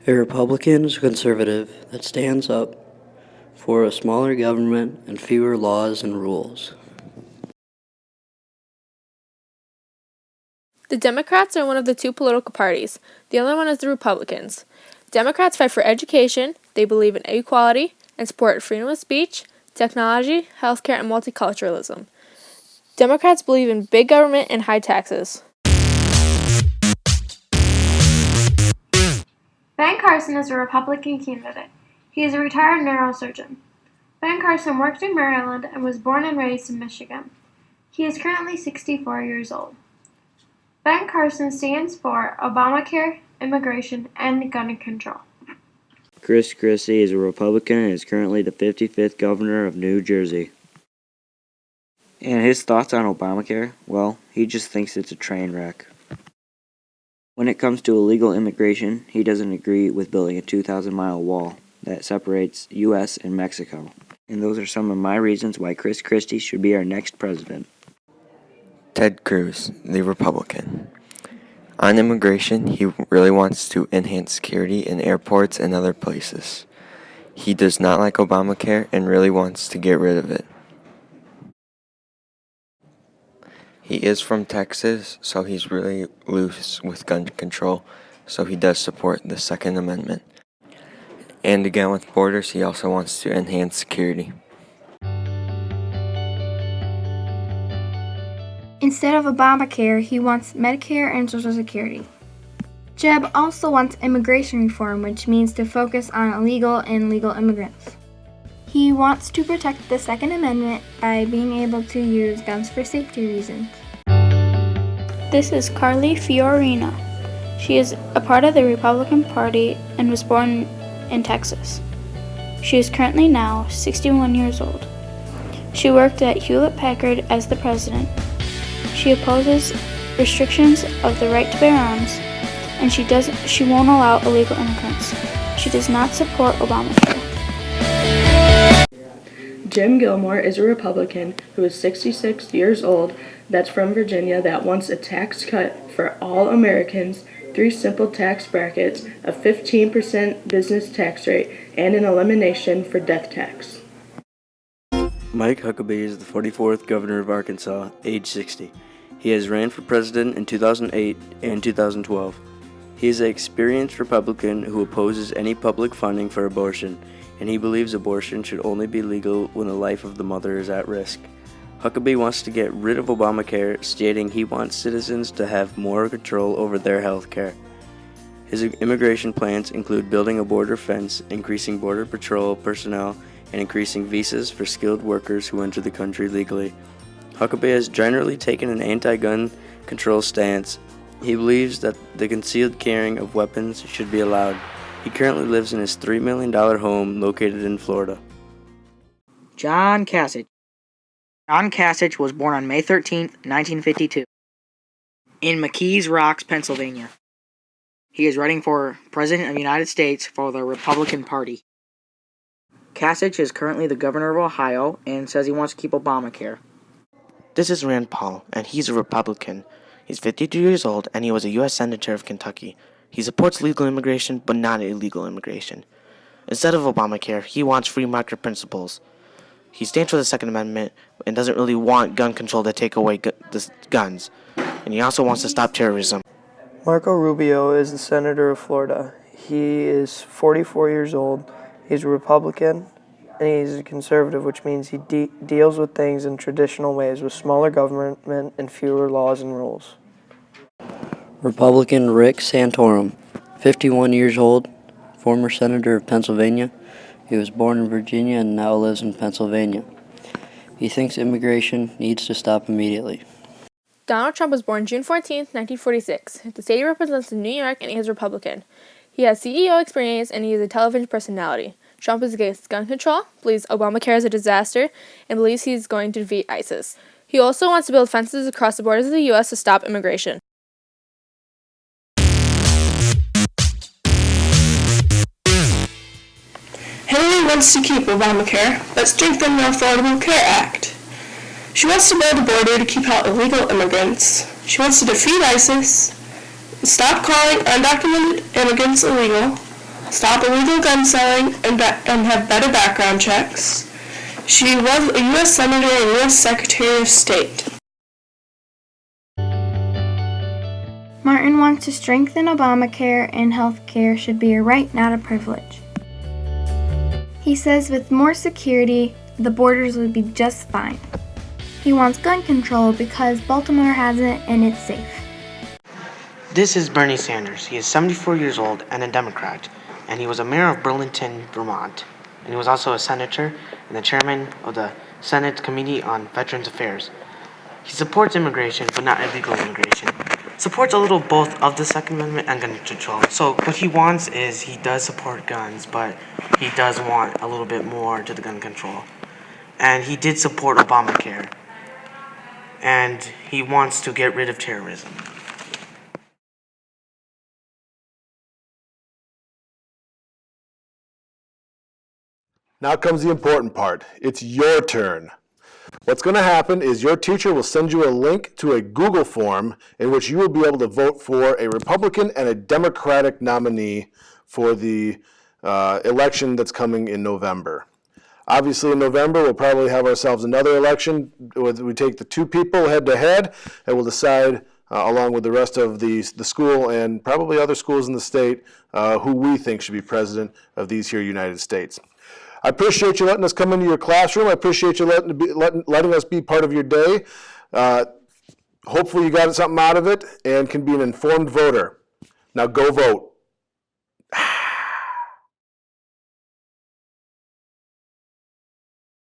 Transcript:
A Republican is a conservative that stands up for a smaller government and fewer laws and rules. The Democrats are one of the two political parties. The other one is the Republicans. Democrats fight for education, they believe in equality, and support freedom of speech, technology, healthcare, and multiculturalism. Democrats believe in big government and high taxes. Ben Carson is a Republican candidate. He is a retired neurosurgeon. Ben Carson worked in Maryland and was born and raised in Michigan. He is currently 64 years old. Ben Carson stands for Obamacare, immigration, and gun control. Chris Christie is a Republican and is currently the 55th governor of New Jersey. And his thoughts on Obamacare? Well, he just thinks it's a train wreck. When it comes to illegal immigration, he doesn't agree with building a 2,000-mile wall that separates U.S. and Mexico. And those are some of my reasons why Chris Christie should be our next president. Ted Cruz, the Republican. On immigration, he really wants to enhance security in airports and other places. He does not like Obamacare and really wants to get rid of it. He is from Texas, so he's really loose with gun control, so he does support the Second Amendment. And again, with borders, he also wants to enhance security. Instead of Obamacare, he wants Medicare and Social Security. Jeb also wants immigration reform, which means to focus on illegal and legal immigrants. He wants to protect the Second Amendment by being able to use guns for safety reasons. This is Carly Fiorina. She is a part of the Republican Party and was born in Texas. She is currently now 61 years old. She worked at Hewlett-Packard as the president. She opposes restrictions of the right to bear arms, and she won't allow illegal immigrants. She does not support Obamacare. Jim Gilmore is a Republican who is 66 years old that's from Virginia that wants a tax cut for all Americans, 3 simple tax brackets, a 15% business tax rate, and an elimination for death tax. Mike Huckabee is the 44th governor of Arkansas, age 60. He has ran for president in 2008 and 2012. He is an experienced Republican who opposes any public funding for abortion, and he believes abortion should only be legal when the life of the mother is at risk. Huckabee wants to get rid of Obamacare, stating he wants citizens to have more control over their health care. His immigration plans include building a border fence, increasing Border Patrol personnel, and increasing visas for skilled workers who enter the country legally. Huckabee has generally taken an anti-gun control stance. He believes that the concealed carrying of weapons should be allowed. He currently lives in his $3 million home located in Florida. John Kasich. John Kasich was born on May 13, 1952, in McKees Rocks, Pennsylvania. He is running for President of the United States for the Republican Party. Kasich is currently the governor of Ohio and says he wants to keep Obamacare. This is Rand Paul, and he's a Republican. He's 52 years old, and he was a U.S. Senator of Kentucky. He supports legal immigration, but not illegal immigration. Instead of Obamacare, he wants free market principles. He stands for the Second Amendment and doesn't really want gun control to take away the guns. And he also wants to stop terrorism. Marco Rubio is the Senator of Florida. He is 44 years old. He's a Republican, and he's a conservative, which means he deals with things in traditional ways with smaller government and fewer laws and rules. Republican Rick Santorum, 51 years old, former Senator of Pennsylvania. He was born in Virginia and now lives in Pennsylvania. He thinks immigration needs to stop immediately. Donald Trump was born June 14, 1946. The state he represents in New York, and he is Republican. He has CEO experience, and he is a television personality. Trump is against gun control, believes Obamacare is a disaster, and believes he is going to defeat ISIS. He also wants to build fences across the borders of the U.S. to stop immigration. Hillary wants to keep Obamacare, but strengthen the Affordable Care Act. She wants to build a border to keep out illegal immigrants. She wants to defeat ISIS, stop calling undocumented immigrants illegal, stop illegal gun selling, and have better background checks. She was a U.S. Senator and U.S. Secretary of State. Martin wants to strengthen Obamacare and health care should be a right, not a privilege. He says with more security, the borders would be just fine. He wants gun control because Baltimore has it and it's safe. This is Bernie Sanders. He is 74 years old and a Democrat, and he was a mayor of Burlington, Vermont. And he was also a senator and the chairman of the Senate Committee on Veterans Affairs. He supports immigration, but not illegal immigration. Supports a little both of the Second Amendment and gun control. So what he wants is he does support guns, but he does want a little bit more to the gun control. And he did support Obamacare. And he wants to get rid of terrorism. Now comes the important part. It's your turn. What's going to happen is your teacher will send you a link to a Google form in which you will be able to vote for a Republican and a Democratic nominee for the election that's coming in November. Obviously, in November, we'll probably have ourselves another election where we take the two people head-to-head, and we'll decide, along with the rest of the school and probably other schools in the state, who we think should be president of these here United States. I appreciate you letting us come into your classroom. I appreciate you letting us be part of your day. Hopefully you got something out of it and can be an informed voter. Now go vote.